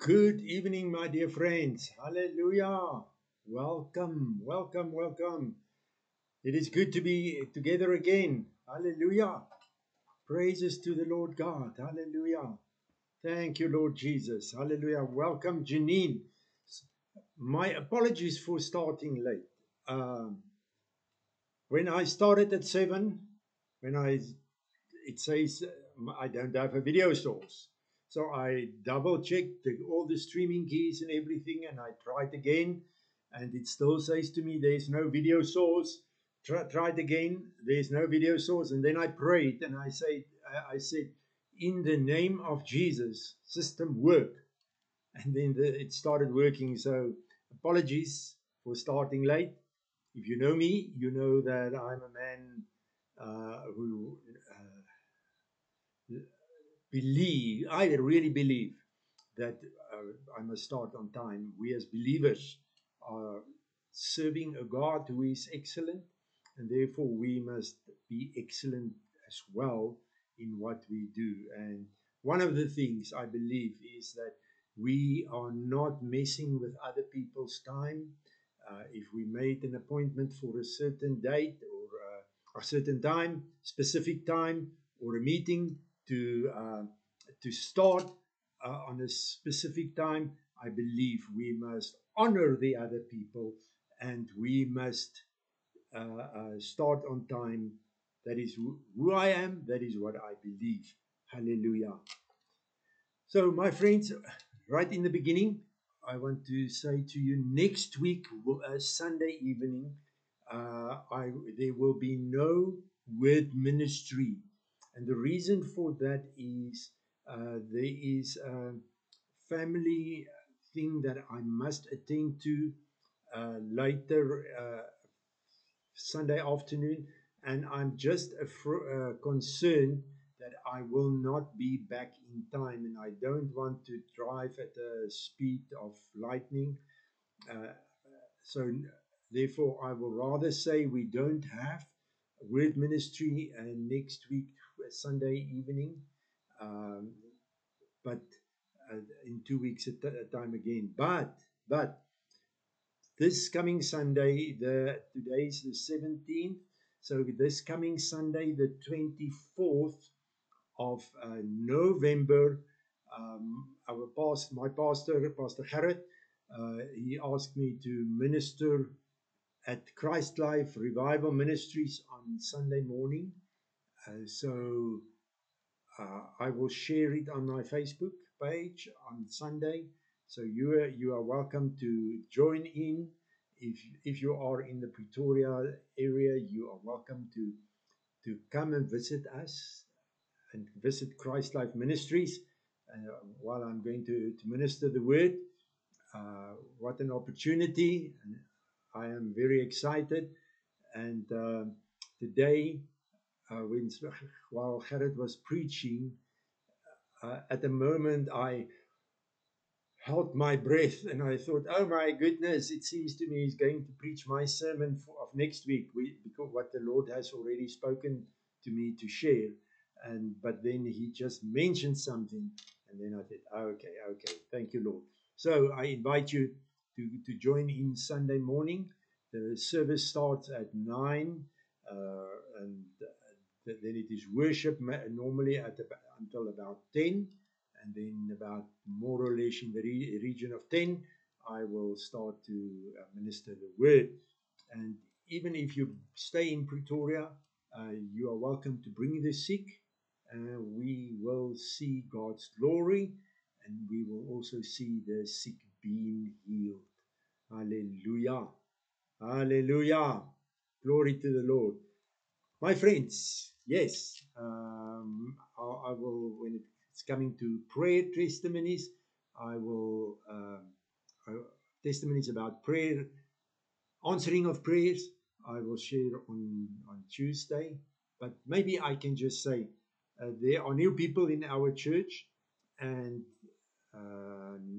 Good evening, my dear friends. Hallelujah. Welcome, welcome, welcome. It is good to be together again. Hallelujah. Praises to the Lord God. Hallelujah. Thank you, Lord Jesus. Hallelujah. Welcome, Janine. My apologies for starting late. When I started at 7, when it says I don't have a video source. So I double checked all the streaming keys and everything, and I tried again, and it still says to me there's no video source. Tried again, there's no video source, and then I prayed and I said, in the name of Jesus, system work, and then it started working. So apologies for starting late. If you know me, you know that I'm a man who I really believe that I must start on time. We as believers are serving a God who is excellent, and therefore we must be excellent as well in what we do. And one of the things I believe is that we are not messing with other people's time. If we made an appointment for a certain date or a certain time, specific time, or a meeting to start on a specific time, I believe we must honor the other people and we must start on time. That is who I am. That is what I believe. Hallelujah. So, my friends, right in the beginning, I want to say to you next week, Sunday evening, there will be no word ministry. And the reason for that is there is a family thing that I must attend to later Sunday afternoon, and I'm just concerned that I will not be back in time, and I don't want to drive at the speed of lightning. Uh, so, therefore, I will rather say we don't have word ministry next week, Sunday evening, um, but in 2 weeks at a time again. But this coming Sunday, today's the 17th. So this coming Sunday, the 24th of November, my pastor, Pastor Gerrit, he asked me to minister at Christ Life Revival Ministries on Sunday morning. So I will share it on my Facebook page on Sunday. So you are welcome to join in. If you are in the Pretoria area, you are welcome to come and visit us and visit Christ Life Ministries while I'm going to minister the word. What an opportunity! And I am very excited. And today, while Gerrit was preaching, at the moment I held my breath and I thought, oh my goodness, it seems to me he's going to preach my sermon of next week, because what the Lord has already spoken to me to share. But then he just mentioned something, and then I said, okay, thank you, Lord. So I invite you to join in Sunday morning. The service starts at 9, and then it is worship normally until about 10. And then about more or less in the region of 10, I will start to minister the word. And even if you stay in Pretoria, you are welcome to bring the sick. We will see God's glory, and we will also see the sick being healed. Hallelujah. Hallelujah. Glory to the Lord. My friends, yes, I will, when it's coming to prayer testimonies, I will, testimonies about prayer, answering of prayers, I will share on Tuesday. But maybe I can just say there are new people in our church, and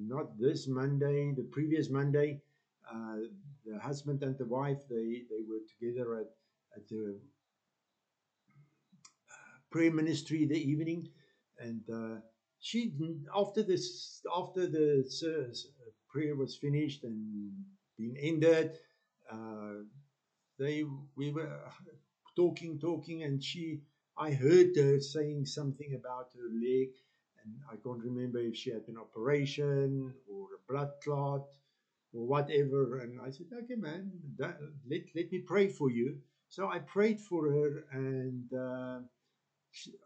not this Monday, the previous Monday, the husband and the wife, they were together at the prayer ministry the evening, and she after the prayer was finished and been ended, uh, we were talking, and I heard her saying something about her leg, and I can't remember if she had an operation or a blood clot or whatever. And I said, okay, man, let me pray for you. So I prayed for her, and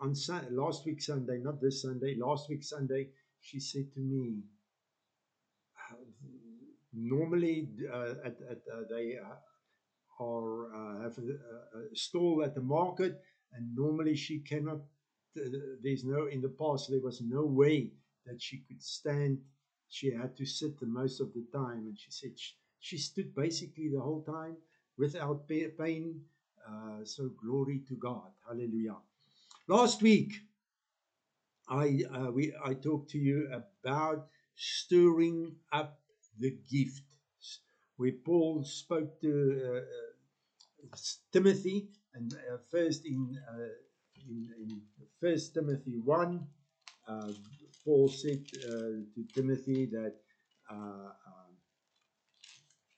on last week Sunday, not this Sunday, last week Sunday, she said to me, normally they have a stall at the market, and normally she cannot. There's no, in the past there was no way that she could stand. She had to sit the most of the time, and she said she stood basically the whole time without pain. So glory to God, hallelujah. Last week, I talked to you about stirring up the gift, where Paul spoke to Timothy, and first in First Timothy 1, Paul said to Timothy that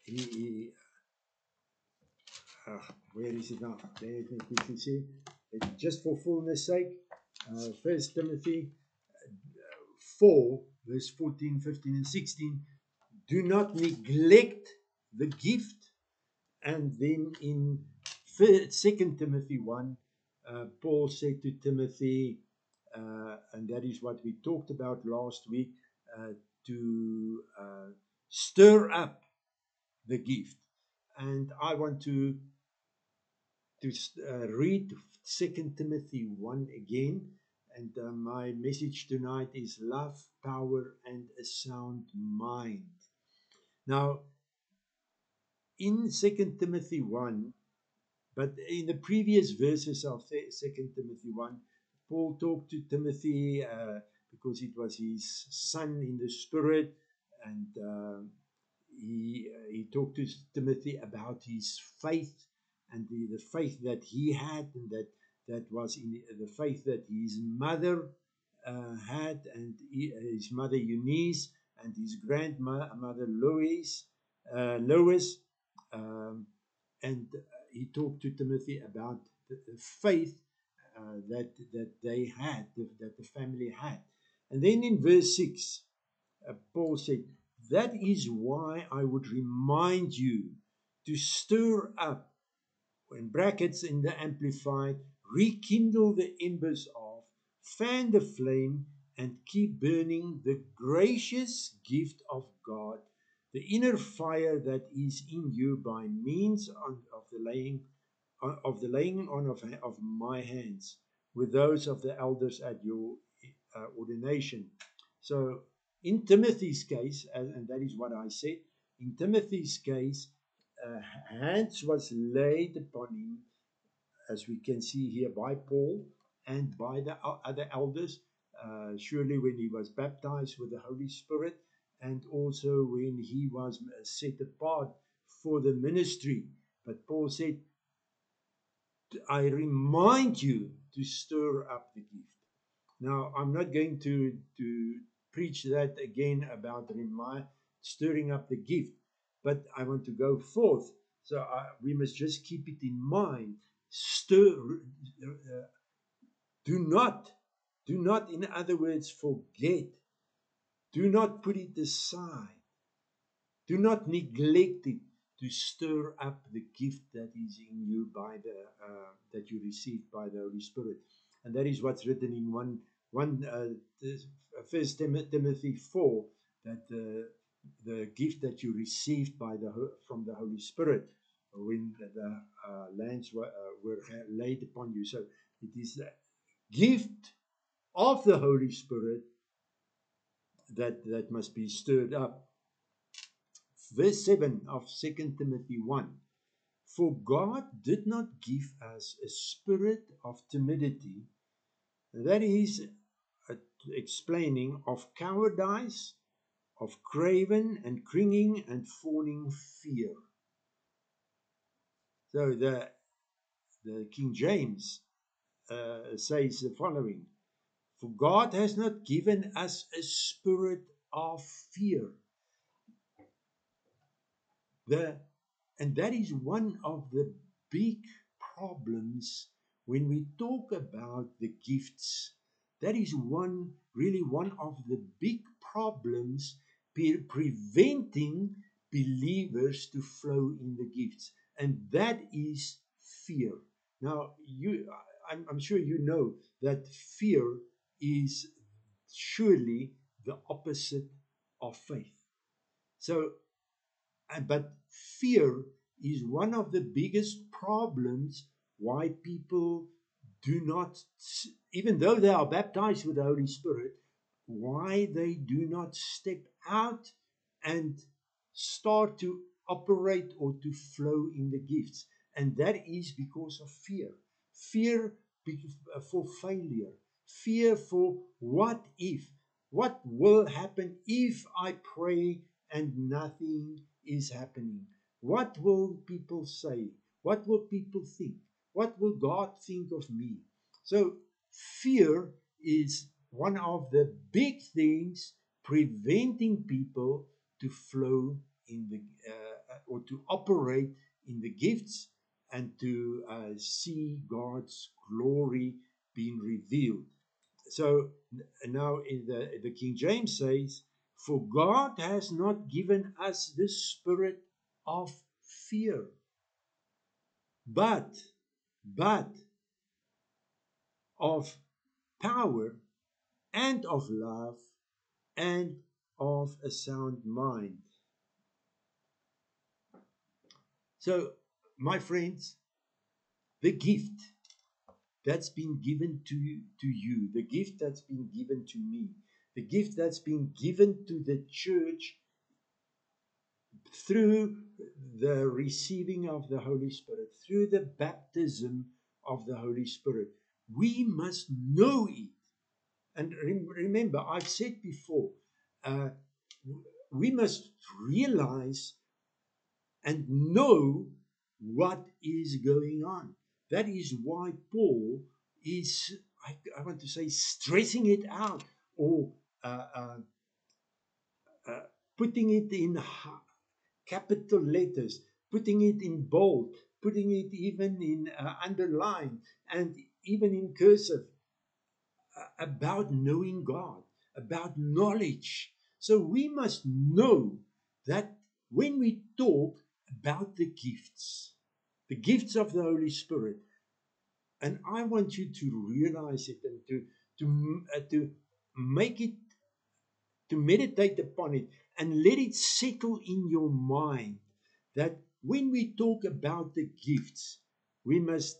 he where is it now? Let me quickly see. Just for fullness sake, First Timothy 4, verse 14, 15, and 16. Do not neglect the gift. And then in 2 Timothy 1, Paul said to Timothy, and that is what we talked about last week, to stir up the gift. And I want to read 2 Timothy 1 again. And my message tonight is love, power, and a sound mind. Now, in 2 Timothy 1, but in the previous verses of 2 Timothy 1, Paul talked to Timothy because it was his son in the Spirit, and he talked to Timothy about his faith and the faith that he had, and that was in the faith that his mother had, and his mother Eunice, and his grandmother Lois. Um, and he talked to Timothy about the faith that they had, that the family had. And then in verse 6, Paul said, "That is why I would remind you to stir up," in brackets in the Amplified, "rekindle the embers of, fan the flame, and keep burning the gracious gift of God, the inner fire that is in you by means of the laying on of my hands with those of the elders at your ordination." So in Timothy's case, and that is what I said, in Timothy's case, hands was laid upon him, as we can see here, by Paul and by the other elders, surely when he was baptized with the Holy Spirit, and also when he was set apart for the ministry. But Paul said, "I remind you to stir up the gift." Now, I'm not going to preach that again about stirring up the gift, but I want to go forth. So we must just keep it in mind. Do not, in other words, forget. Do not put it aside. Do not neglect it, to stir up the gift that is in you that you received by the Holy Spirit. And that is what's written in 1 Timothy 4, that the gift that you received from the Holy Spirit when the lands were laid upon you. So it is the gift of the Holy Spirit that must be stirred up. Verse 7 of 2 Timothy 1. "For God did not give us a spirit of timidity," that is explaining, "of cowardice, of craven and cringing and fawning fear." So the King James says the following: "For God has not given us a spirit of fear." And that is one of the big problems when we talk about the gifts. That is really one of the big problems preventing believers to flow in the gifts. And that is fear. Now, I'm sure you know that fear is surely the opposite of faith. So, but fear is one of the biggest problems why people do not, even though they are baptized with the Holy Spirit, why they do not step out and start to operate or to flow in the gifts. And that is because of fear. Fear for failure. Fear for what if? What will happen if I pray and nothing is happening? What will people say? What will people think? What will God think of me? So fear is one of the big things preventing people to flow in the or to operate in the gifts and to see God's glory being revealed. So now in the King James says, "For God has not given us the spirit of fear, but of power and of love and of a sound mind." So, my friends, the gift that's been given to you, the gift that's been given to me, the gift that's been given to the church through the receiving of the Holy Spirit, through the baptism of the Holy Spirit, we must know it. And remember, I've said before, we must realize and know what is going on. That is why Paul is, I want to say, stressing it out, or uh, uh, putting it in capital letters, putting it in bold, putting it even in underline, and even in cursive, about knowing God, about knowledge. So we must know that when we talk about the gifts of the Holy Spirit, and I want you to realize it and to make it, to meditate upon it, and let it settle in your mind that when we talk about the gifts, we must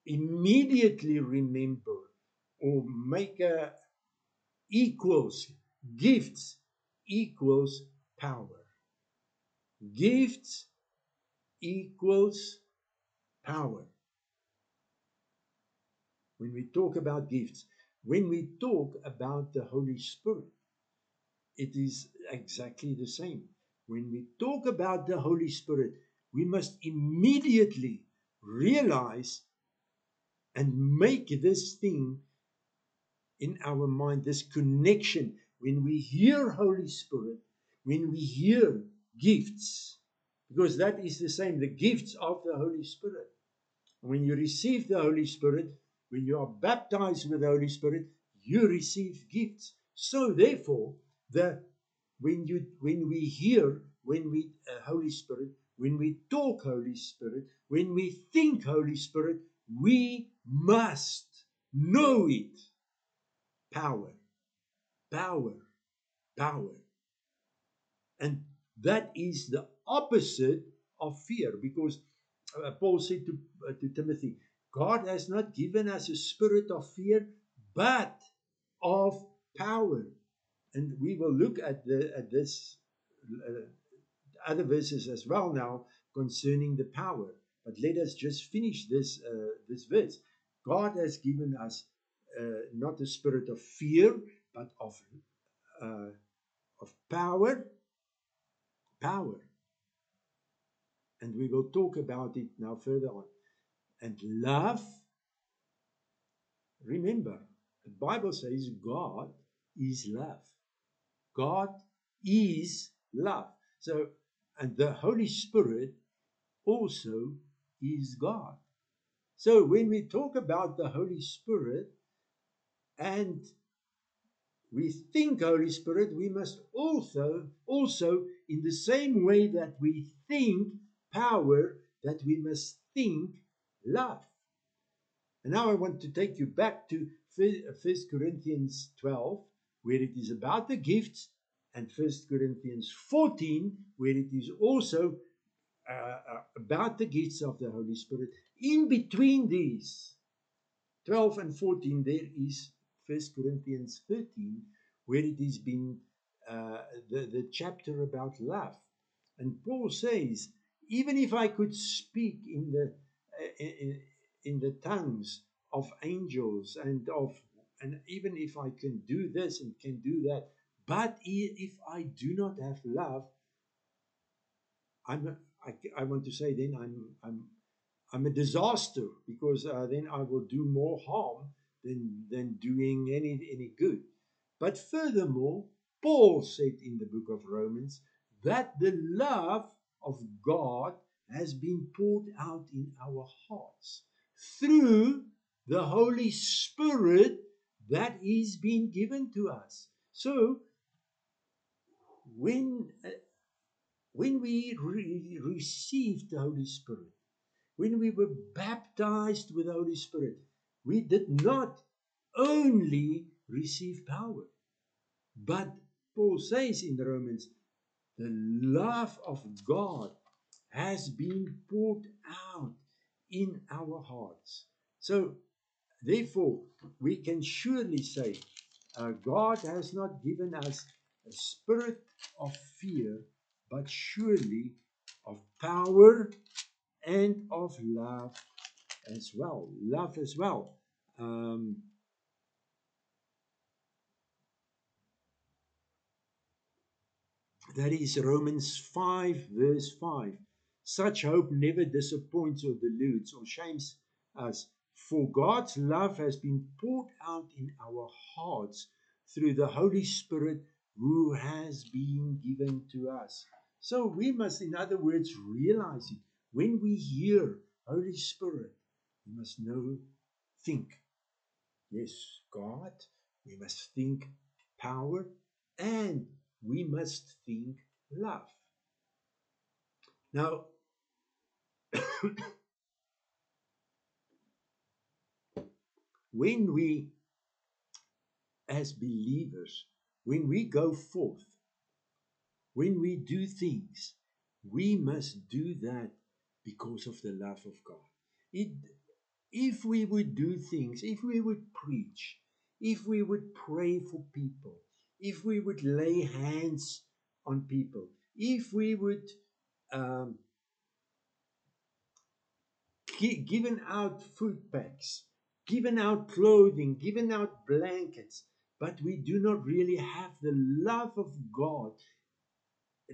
immediately remember or make a equals gifts equals power. Gifts equals power. When we talk about gifts, when we talk about the Holy Spirit, it is exactly the same. When we talk about the Holy Spirit, we must immediately realize and make this thing in our mind, this connection. When we hear Holy Spirit, when we hear gifts, because that is the same, the gifts of the Holy Spirit. When you receive the Holy Spirit, when you are baptized with the Holy Spirit, you receive gifts. So therefore, when we hear, when we Holy Spirit, when we talk Holy Spirit, when we think Holy Spirit, we must know it. Power, power, power. And that is the opposite of fear, because Paul said to Timothy, God has not given us a spirit of fear, but of power. And we will look at this other verses as well now concerning the power. But let us just finish this verse. God has given us not a spirit of fear, but of power. And we will talk about it now further on. And love, remember, the Bible says God is love. God is love. So, and the Holy Spirit also is God. So when we talk about the Holy Spirit and we think Holy Spirit, we must also in the same way that we think power, that we must think love. And now I want to take you back to 1 Corinthians 12, where it is about the gifts, and 1 Corinthians 14, where it is also about the gifts of the Holy Spirit. In between these 12 and 14, there is 1 Corinthians 13, where it is been the chapter about love. And Paul says, even if I could speak in the tongues of angels and even if I can do this and can do that, but if I do not have love, I want to say then I'm a disaster, because then I will do more harm than doing any good. But furthermore, Paul said in the book of Romans that the love of God has been poured out in our hearts through the Holy Spirit that is being given to us. So when we received the Holy Spirit, when we were baptized with the Holy Spirit, we did not only receive power, but Paul says in Romans, the love of God has been poured out in our hearts. So, therefore, we can surely say, God has not given us a spirit of fear, but surely of power and of love as well. Love as well. Um, that is Romans 5, verse 5. Such hope never disappoints or deludes or shames us, for God's love has been poured out in our hearts through the Holy Spirit who has been given to us. So we must, in other words, realize it. When we hear Holy Spirit, we must know, think, yes, God, we must think power, and we must think love. Now, when we, as believers, when we go forth, when we do things, we must do that because of the love of God. If we would do things, if we would preach, if we would pray for people, if we would lay hands on people, if we would um, given out food packs, given out clothing, given out blankets, but we do not really have the love of God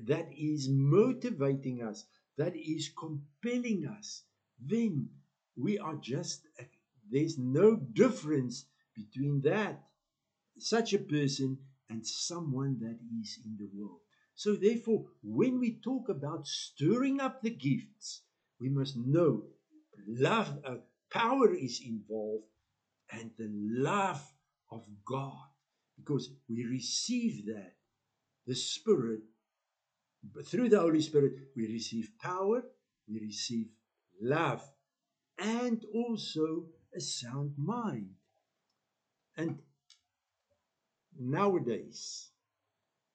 that is motivating us, that is compelling us, then we are just, there's no difference between that, such a person, and someone that is in the world. So, therefore, when we talk about stirring up the gifts, we must know love, power is involved, and the love of God, because we receive that, the Spirit. But through the Holy Spirit, we receive power, we receive love, and also a sound mind. And nowadays,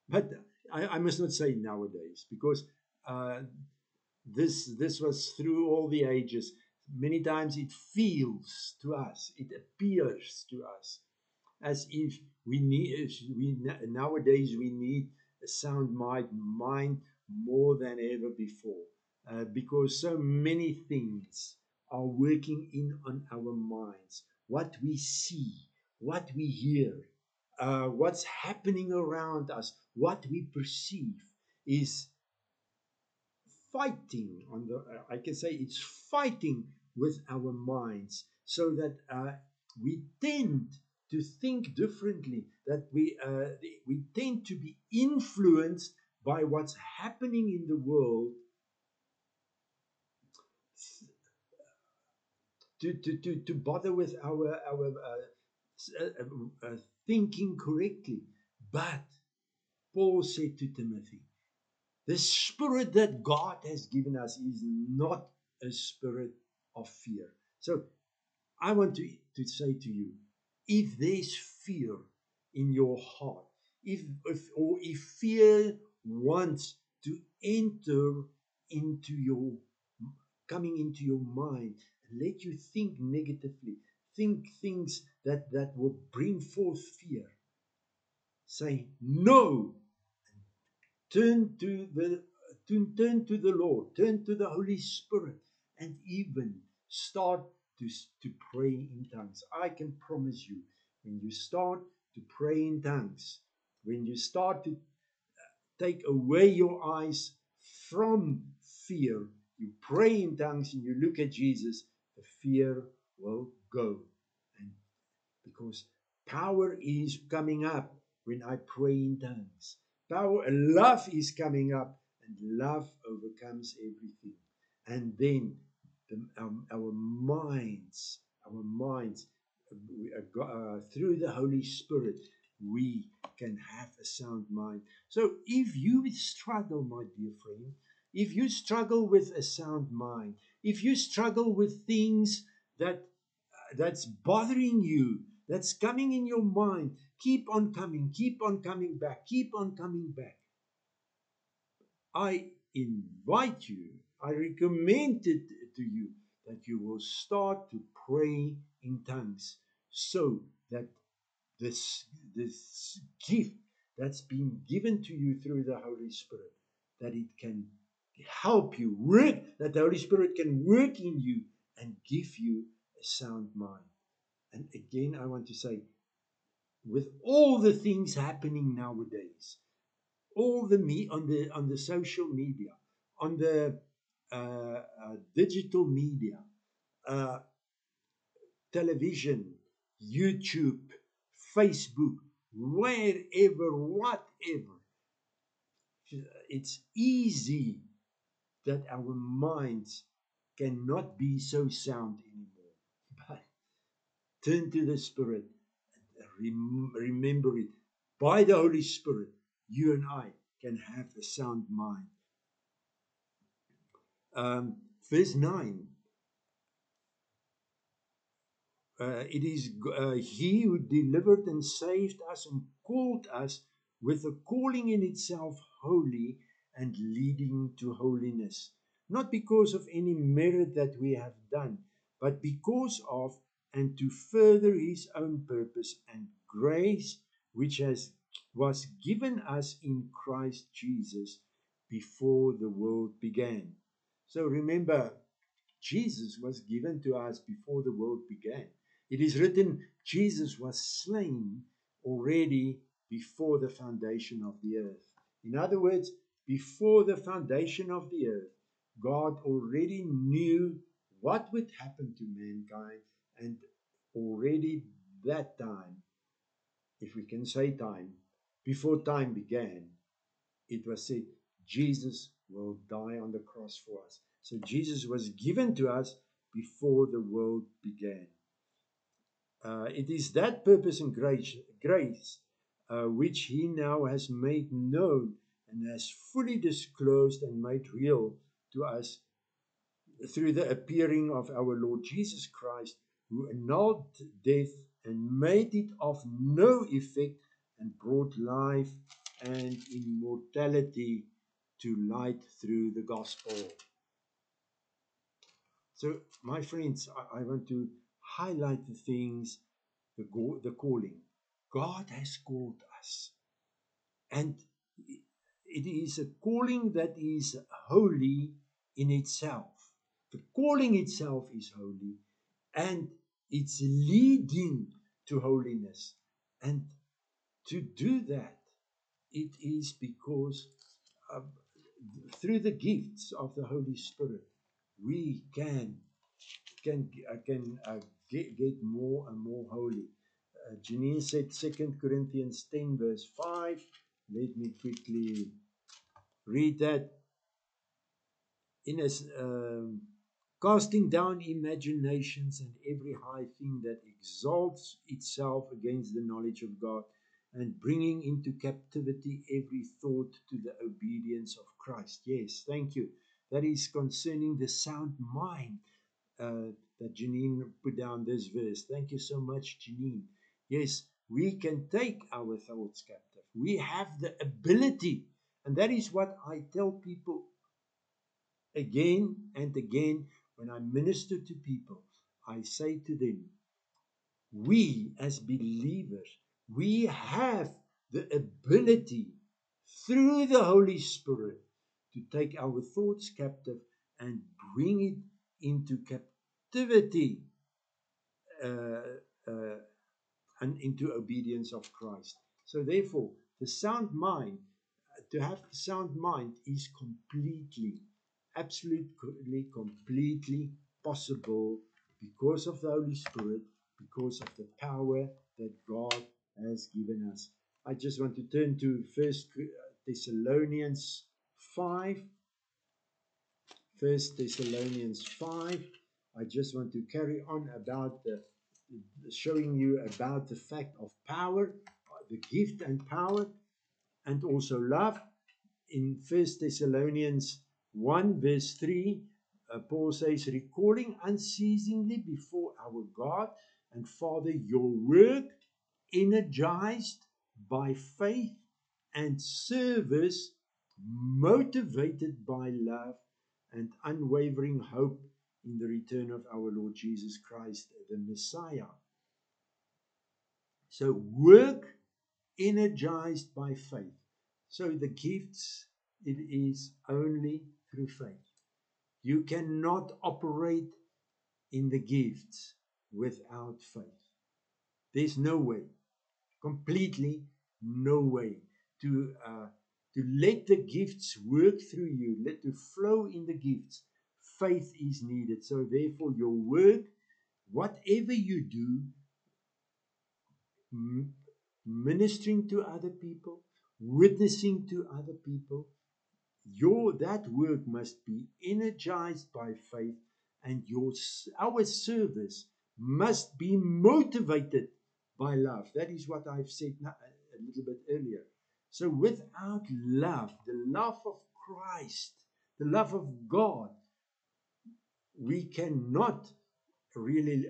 but I must not say nowadays, because uh, this was through all the ages. Many times it feels to us, it appears to us as if we need, nowadays we need a sound mind more than ever before, because so many things are working in on our minds. What we see, what we hear, what's happening around us, what we perceive is fighting on the, I can say it's fighting with our minds, so that we tend to think differently, that we tend to be influenced by what's happening in the world, to bother with our thinking correctly. But Paul said to Timothy, the spirit that God has given us is not a spirit of fear. So I want to say to you, if there's fear in your heart, if fear wants to enter into your, coming into your mind, let you think negatively, think things that will bring forth fear, say no. Turn to the turn to the Lord, turn to the Holy Spirit, and even start to pray in tongues. I can promise you, when you start to pray in tongues, when you start to take away your eyes from fear, you pray in tongues and you look at Jesus, the fear will go. And because power is coming up when I pray in tongues. Power, love is coming up, and love overcomes everything. And then our minds, through the Holy Spirit, we can have a sound mind. So if you struggle, my dear friend, if you struggle with a sound mind, if you struggle with things that's bothering you, that's coming in your mind, keep on coming back, keep on coming back. I invite you, I recommend it to you, that you will start to pray in tongues, so that this gift that's been given to you through the Holy Spirit, that it can help you work, that the Holy Spirit can work in you and give you a sound mind. And again, I want to say, with all the things happening nowadays, all the on the social media, on the digital media, uh, television, YouTube, Facebook, wherever, whatever, it's easy that our minds cannot be so sound anymore. But turn to the Spirit and remember it. By the Holy Spirit, you and I can have a sound mind. Verse 9. It is He who delivered and saved us and called us with a calling in itself holy and leading to holiness. Not because of any merit that we have done, but because of and to further His own purpose and grace, which was given us in Christ Jesus before the world began. So remember, Jesus was given to us before the world began. It is written, Jesus was slain already before the foundation of the earth. In other words, before the foundation of the earth, God already knew what would happen to mankind, and already that time, if we can say time, before time began, it was said, Jesus will die on the cross for us. So Jesus was given to us before the world began. It is that purpose and grace which He now has made known and has fully disclosed and made real to us through the appearing of our Lord Jesus Christ, who annulled death and made it of no effect and brought life and immortality to light through the gospel. So, my friends, I want to highlight the things, the calling. God has called us, and it is a calling that is holy in itself. The calling itself is holy, and it's leading to holiness. And to do that, it is because uh, through the gifts of the Holy Spirit, we can get more and more holy. Janine said 2 Corinthians 10 verse 5. Let me quickly read that. In us, casting down imaginations and every high thing that exalts itself against the knowledge of God, and bringing into captivity every thought to the obedience of Christ. Yes, thank you. That is concerning the sound mind that Janine put down this verse. Thank you so much, Janine. Yes, we can take our thoughts captive. We have the ability, and that is what I tell people again and again when I minister to people. I say to them, we as believers, we have the ability through the Holy Spirit to take our thoughts captive and bring it into captivity uh, uh, and into obedience of Christ. So therefore, the sound mind, to have the sound mind is absolutely, completely possible because of the Holy Spirit, because of the power that God has given us. I just want to turn to First Thessalonians 5. First Thessalonians 5. I just want to carry on about showing you about the fact of power, the gift and power, and also love. In First Thessalonians 1 verse 3, Paul says, recalling unceasingly before our God and Father your work, energized by faith and service, motivated by love and unwavering hope in the return of our Lord Jesus Christ, the Messiah. So work energized by faith. So the gifts, it is only through faith. You cannot operate in the gifts without faith. There's no way, completely no way to let the gifts work through you, let to flow in the gifts. Faith is needed. So therefore, your work, whatever you do, ministering to other people, witnessing to other people, that work must be energized by faith, and our service must be motivated by love. That is what I've said a little bit earlier. So without love, the love of Christ, the love of God, we cannot really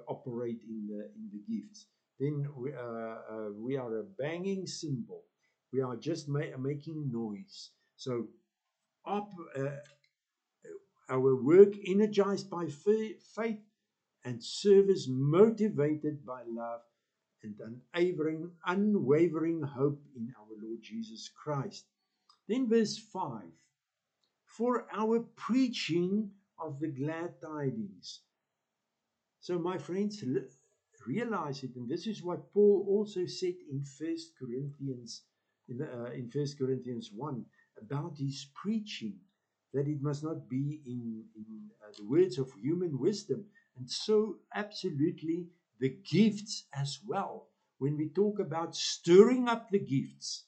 operate in the gifts. Then we are a banging cymbal. We are just making noise. So up, our work energized by faith, and service motivated by love, and unwavering hope in our Lord Jesus Christ. Then verse 5, for our preaching of the glad tidings. So my friends, realize it, and this is what Paul also said in 1 Corinthians, in 1 Corinthians 1, about his preaching, that it must not be in the words of human wisdom. And so absolutely the gifts as well. When we talk about stirring up the gifts,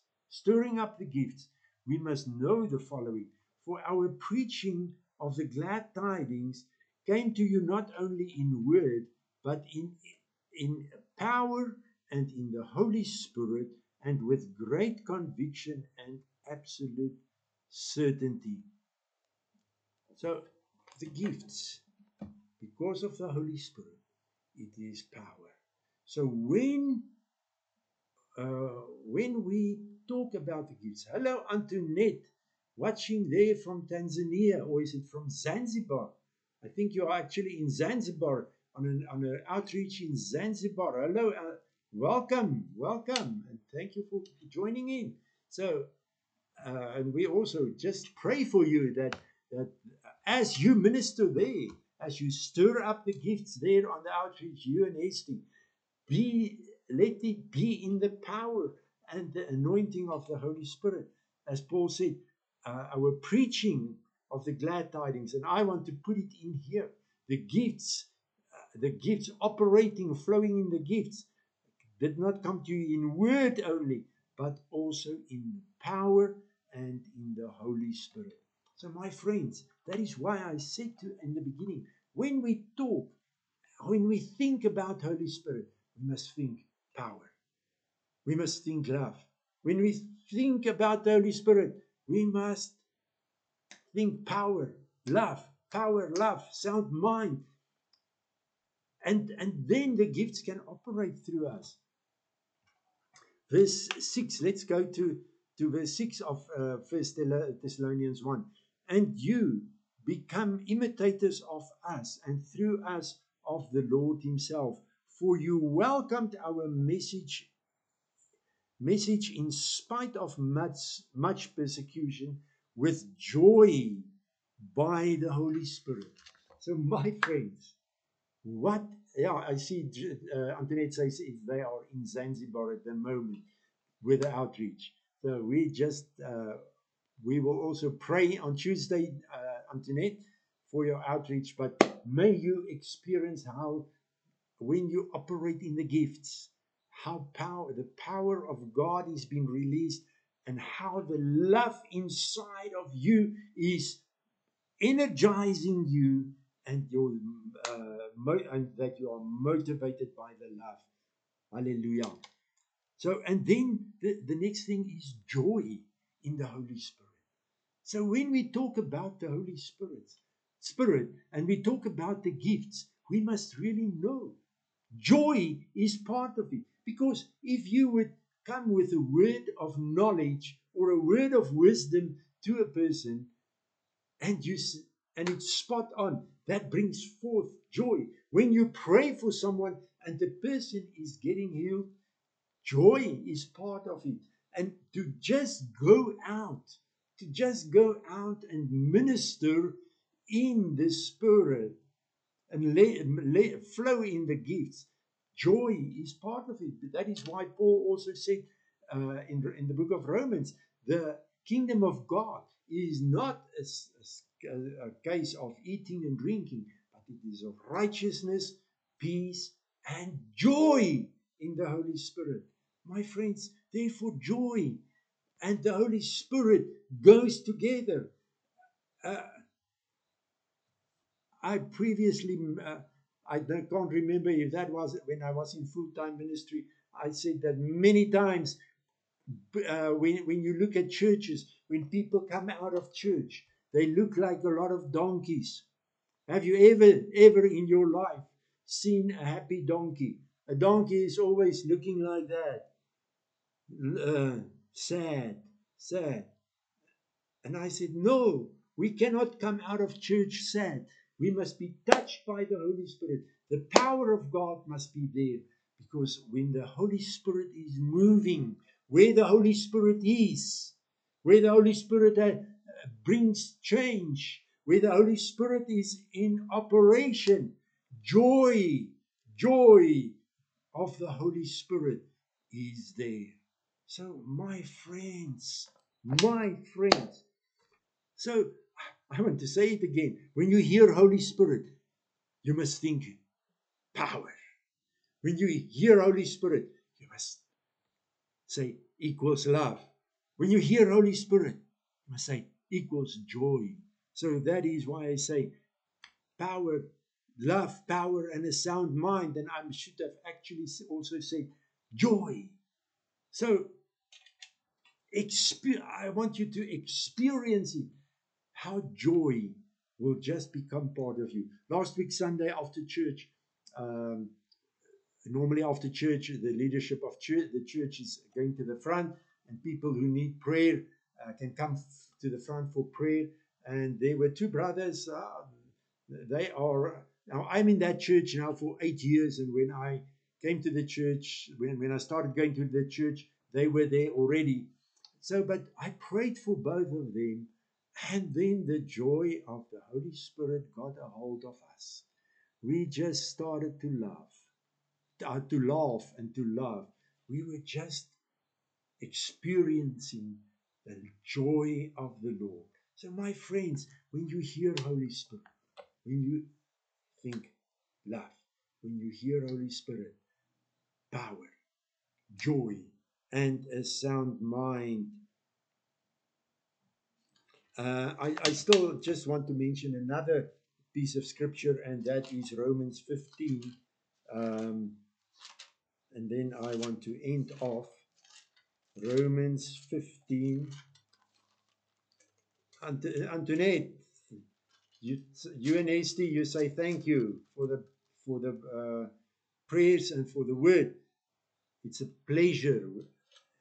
we must know the following. For our preaching of the glad tidings came to you not only in word, but in power and in the Holy Spirit, and with great conviction and absolute certainty. So the gifts, because of the Holy Spirit, it is power. So when we talk about the gifts, hello Antoinette, watching there from Tanzania, or is it from Zanzibar? I think you are actually in Zanzibar on an outreach in Zanzibar. Hello, welcome, and thank you for joining in. So, and we also just pray for you that as you minister there, as you stir up the gifts there on the outreach, you and Esty, let it be in the power and the anointing of the Holy Spirit. As Paul said, our preaching of the glad tidings, and I want to put it in here, the gifts operating, flowing in the gifts, did not come to you in word only, but also in power and in the Holy Spirit. So my friends, that is why I said in the beginning, when we talk, when we think about Holy Spirit, we must think power. We must think love. When we think about the Holy Spirit, we must think power, love, sound mind. And then the gifts can operate through us. Verse 6, let's go to verse 6 of 1 Thessalonians 1. And you become imitators of us, and through us of the Lord himself. For you welcomed our message in spite of much persecution, with joy by the Holy Spirit. So my friends, I see Antoinette says they are in Zanzibar at the moment with the outreach. So we will also pray on Tuesday, Antoinette, for your outreach. But may you experience how, when you operate in the gifts, how the power of God is being released, and how the love inside of you is energizing you, and and that you are motivated by the love. Hallelujah. So, and then the next thing is joy in the Holy Spirit. So when we talk about the Holy Spirit, and we talk about the gifts, we must really know joy is part of it. Because if you would come with a word of knowledge or a word of wisdom to a person, and it's spot on, that brings forth joy. When you pray for someone and the person is getting healed, joy is part of it. And to just go out and minister in the Spirit and flow in the gifts, Joy is part of it. That is why Paul also said in the book of Romans, the kingdom of God is not a case of eating and drinking, but it is of righteousness, peace, and joy in the Holy Spirit. My friends, therefore, joy and the Holy Spirit goes together. Uh, I previously, I can't remember if that was when I was in full-time ministry. I said that many times when you look at churches, when people come out of church, they look like a lot of donkeys. Have you ever in your life seen a happy donkey? A donkey is always looking like that, sad, sad. And I said, no, we cannot come out of church sad. We must be touched by the Holy Spirit. The power of God must be there, because when the Holy Spirit is moving, where the Holy Spirit is, where the Holy Spirit brings change, where the Holy Spirit is in operation, joy, joy of the Holy Spirit is there. So, my friends, so I want to say it again. When you hear Holy Spirit, you must think power. When you hear Holy Spirit, you must say equals love. When you hear Holy Spirit, you must say equals joy. So that is why I say power, love, power, and a sound mind. And I should have actually also said joy. So I want you to experience it, how joy will just become part of you. Last week, Sunday, after church, um, normally after church, the leadership of the church is going to the front, and people who need prayer can come to the front for prayer. And there were two brothers. They are, now I'm in that church now for 8 years, and when I came to the church, when I started going to the church, they were there already. So, but I prayed for both of them, and then the joy of the Holy Spirit got a hold of us. We just started to laugh and to love. We were just experiencing the joy of the Lord. So, my friends, when you hear Holy Spirit, when you think love, when you hear Holy Spirit, power, joy, and a sound mind. I still just want to mention another piece of scripture, and that is Romans 15. And then I want to end off Romans 15. Antoinette, you and Esty, you say thank you for the prayers and for the word. It's a pleasure.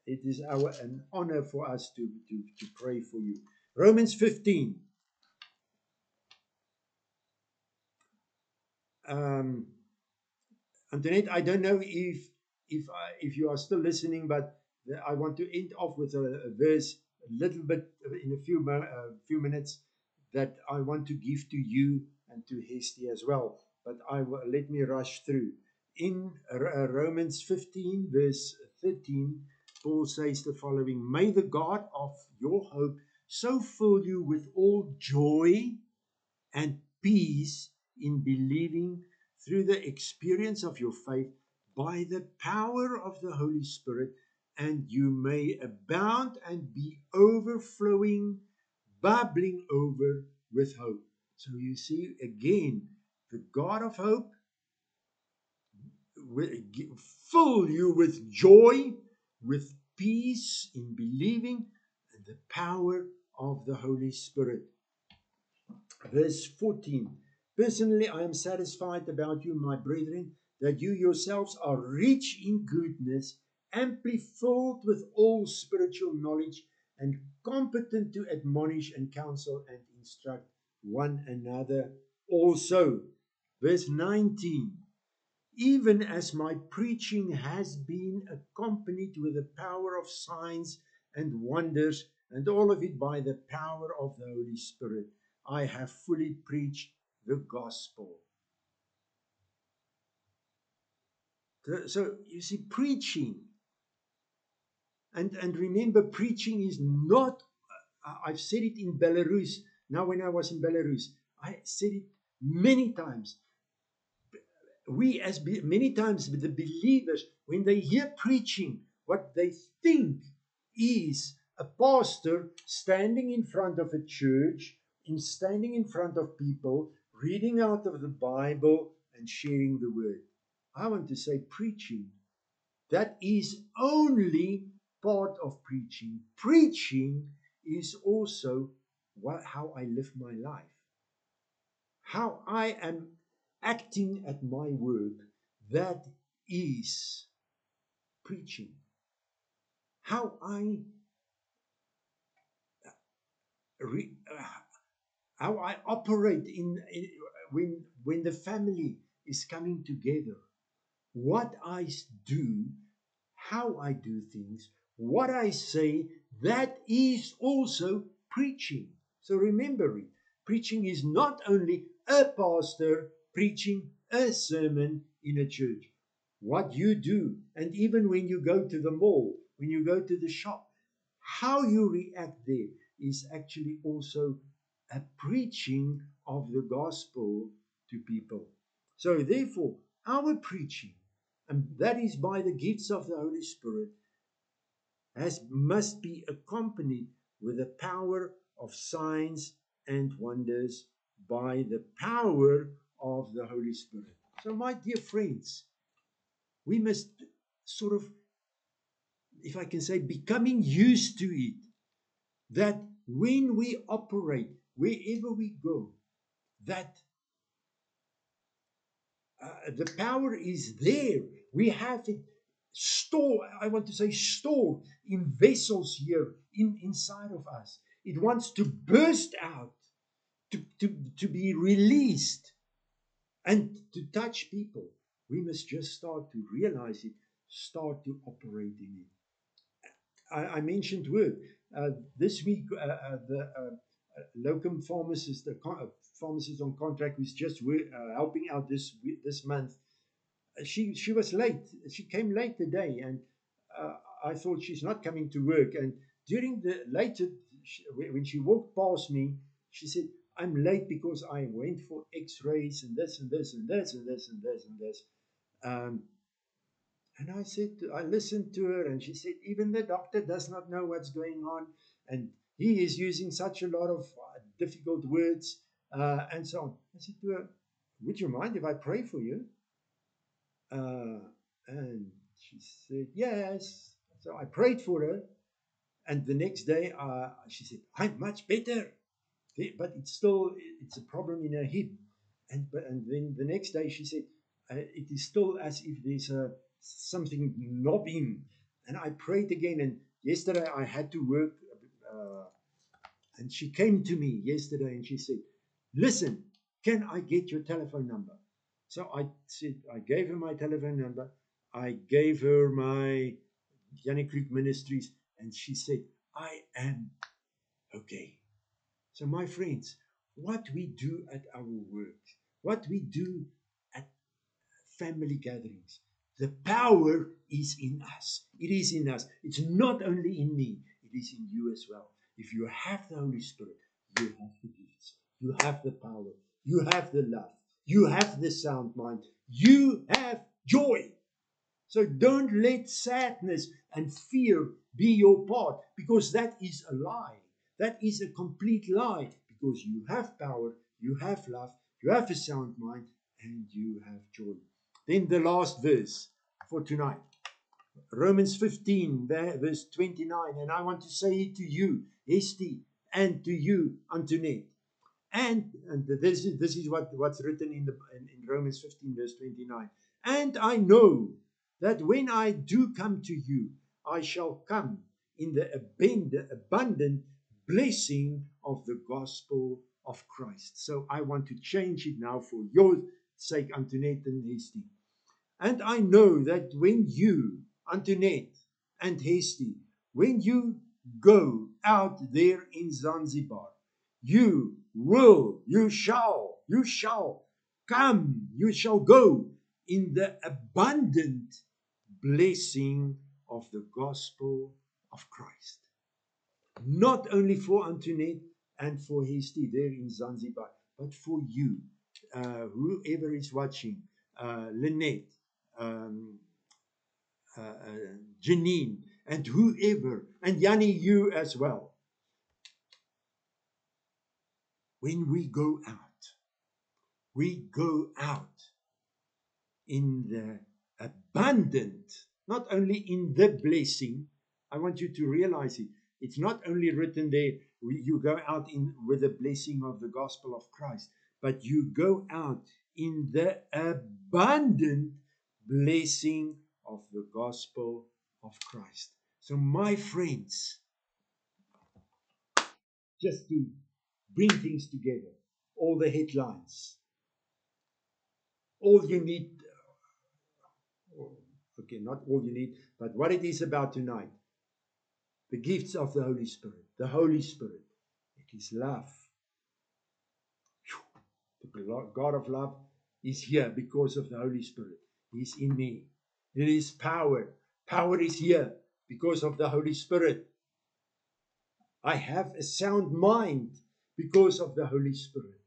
It is an honor for us to pray for you. Romans 15. Antoinette, I don't know if you are still listening, but I want to end off with a verse a little bit in a few minutes that I want to give to you and to Hesty as well. But let me rush through. In Romans 15, verse 13, Paul says the following: May the God of your hope so fill you with all joy and peace in believing through the experience of your faith by the power of the Holy Spirit, and you may abound and be overflowing, bubbling over with hope. So you see again, the God of hope will fill you with joy, with peace in believing, and the power of the Holy Spirit. Verse 14. Personally, I am satisfied about you, my brethren, that you yourselves are rich in goodness, amply filled with all spiritual knowledge, and competent to admonish and counsel and instruct one another also. Verse 19. Even as my preaching has been accompanied with the power of signs and wonders, and all of it by the power of the Holy Spirit, I have fully preached the gospel. So you see, preaching, and remember, preaching is not, I've said it in Belarus. Now, when I was in Belarus, I said it many times. We, many times, the believers, when they hear preaching, what they think is a pastor standing in front of a church, standing in front of people, reading out of the Bible and sharing the word. I want to say preaching. That is only part of preaching. Preaching is also how I live my life, how I am acting at my work. That is preaching. How I re, how I operate when the family is coming together. What I do, how I do things, what I say, that is also preaching. So remember it. Preaching is not only a pastor preaching a sermon in a church. What you do, and even when you go to the mall, when you go to the shop, how you react there is actually also a preaching of the gospel to people. So therefore, our preaching, and that is by the gifts of the Holy Spirit, must be accompanied with the power of signs and wonders by the power of the Holy Spirit. So, my dear friends, we must sort of, if I can say, becoming used to it, that when we operate, wherever we go, that the power is there. We have it stored, I want to say stored in vessels here inside of us. It wants to burst out, to be released and to touch people. We must just start to realize it, start to operate in it. I mentioned work. This week, the locum pharmacist, pharmacist on contract who's just helping out this month, she was late. She came late today, and I thought she's not coming to work. And during the later, when she walked past me, she said, "I'm late because I went for X-rays and this and this and this and this and this and this." Um, and I listened to her, and she said, even the doctor does not know what's going on, and he is using such a lot of difficult words and so on. I said to her, "Would you mind if I pray for you?" Uh, and she said, "Yes." So I prayed for her. And the next day, she said, "I'm much better." But it's a problem in her hip. And then the next day she said, "It is still as if there's something knobbing." And I prayed again. And yesterday I had to work. Uh, and she came to me yesterday and she said, "Listen, can I get your telephone number?" So I said, I gave her my telephone number. I gave her my Yannick Creek Ministries, and she said, "I am okay." So, my friends, what we do at our work, what we do at family gatherings, the power is in us. It is in us. It's not only in me, it is in you as well. If you have the Holy Spirit, you have the gifts, you have the power, you have the love, you have the sound mind, you have joy. So don't let sadness and fear be your part, because that is a lie. That is a complete lie, because you have power, you have love, you have a sound mind, and you have joy. Then the last verse for tonight, Romans 15, verse 29. And I want to say it to you, Esti, and to you, Antoinette. And this is what's written in Romans 15, verse 29. And I know that when I do come to you, I shall come in the abundant blessing of the gospel of Christ. So I want to change it now for your sake, Antoinette and Hesty. And I know that when you, Antoinette and Hesty, when you go out there in Zanzibar, you shall come, you shall go in the abundant blessing of the gospel of Christ. Not only for Antoinette and for Hesti there in Zanzibar, but for you, whoever is watching, Lynette, um, Janine, and whoever, and Yanni, you as well. When we go out in the abundant, not only in the blessing. I want you to realize it. It's not only written there, you go out in with the blessing of the gospel of Christ, but you go out in the abundant blessing of the gospel of Christ. So, my friends, just to bring things together, all the headlines, all you need, okay, not all you need, but what it is about tonight, the gifts of the Holy Spirit. The Holy Spirit, it is love. The God of love is here because of the Holy Spirit. He's in me. There is power. Power is here because of the Holy Spirit. I have a sound mind because of the Holy Spirit.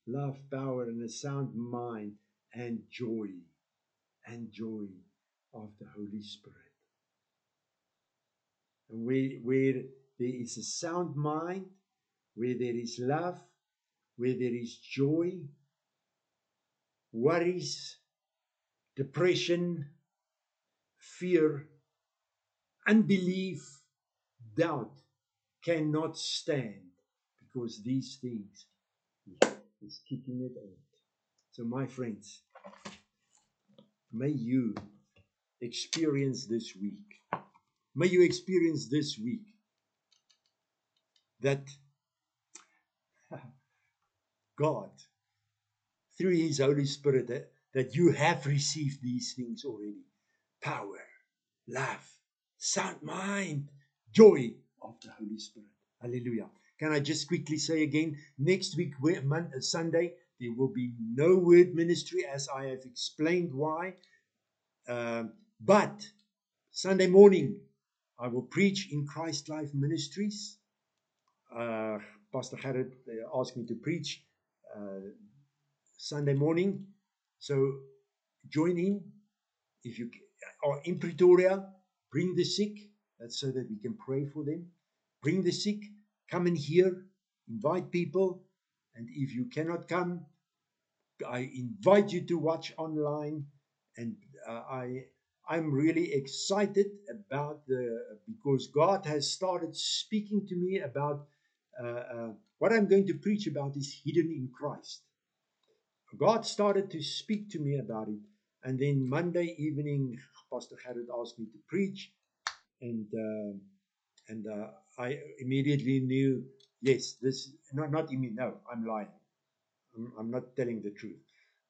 Love, power, and a sound mind, and joy of the Holy Spirit. And where there is a sound mind, where there is love, where there is joy, worries, depression, fear, unbelief, doubt cannot stand, because these things is kicking it out. So, my friends, may you experience this week. May you experience this week that God, through His Holy Spirit, that you have received these things already. Power, love, sound mind, joy of the Holy Spirit. Hallelujah. Can I just quickly say again, next week, Sunday, there will be no word ministry, as I have explained why. But Sunday morning, I will preach in Christ Life Ministries. Pastor Gerrit asked me to preach Sunday morning. So join in. If you are in Pretoria, bring the sick. That's so that we can pray for them. Bring the sick. Come and hear. Invite people. And if you cannot come, I invite you to watch online. And I'm really excited about because God has started speaking to me about what I'm going to preach about is hidden in Christ. God started to speak to me about it. And then Monday evening, Pastor Gerrit asked me to preach. And I immediately knew, yes, this, not immediately, no, I'm lying. I'm not telling the truth.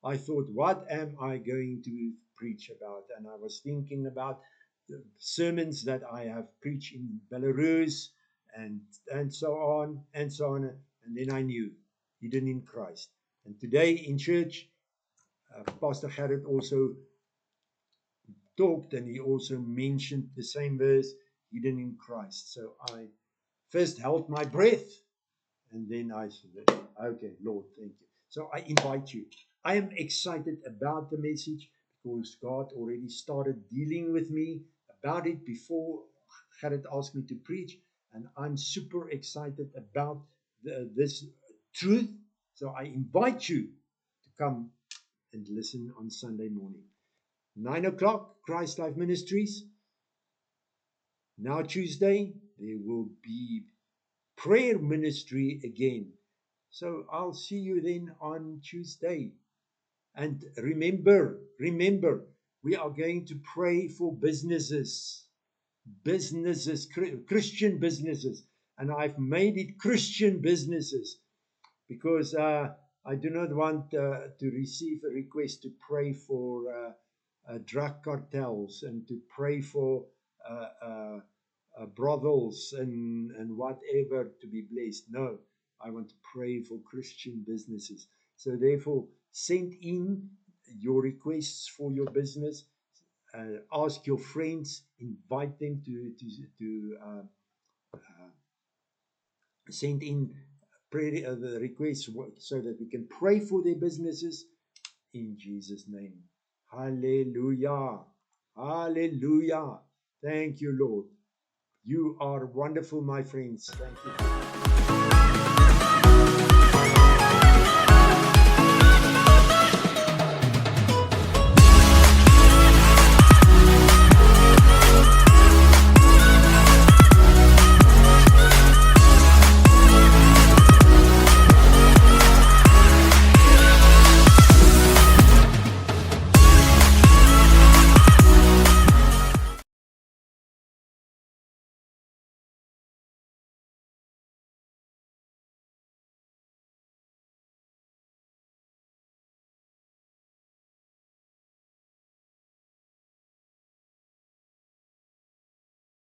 I thought, what am I going to preach about? And I was thinking about the sermons that I have preached in Belarus and so on and so on. And then I knew, hidden in Christ. And today in church, Pastor Gerrit also talked, and he also mentioned the same verse, hidden in Christ. So I first held my breath, and then I said, okay, Lord, thank you. So I invite you. I am excited about the message because God already started dealing with me about it before Gerrit asked me to preach. And I'm super excited about this truth. So I invite you to come and listen on Sunday morning. 9 o'clock, Christ Life Ministries. Now Tuesday, there will be prayer ministry again. So I'll see you then on Tuesday. And remember, we are going to pray for businesses, Christian businesses. And I've made it Christian businesses because I do not want to receive a request to pray for drug cartels and to pray for brothels and whatever to be blessed. No, I want to pray for Christian businesses. So therefore, send in your requests for your business. Ask your friends, invite them to send in prayer the requests so that we can pray for their businesses in Jesus' name. Hallelujah. Hallelujah. Thank you, Lord. You are wonderful, my friends. Thank you.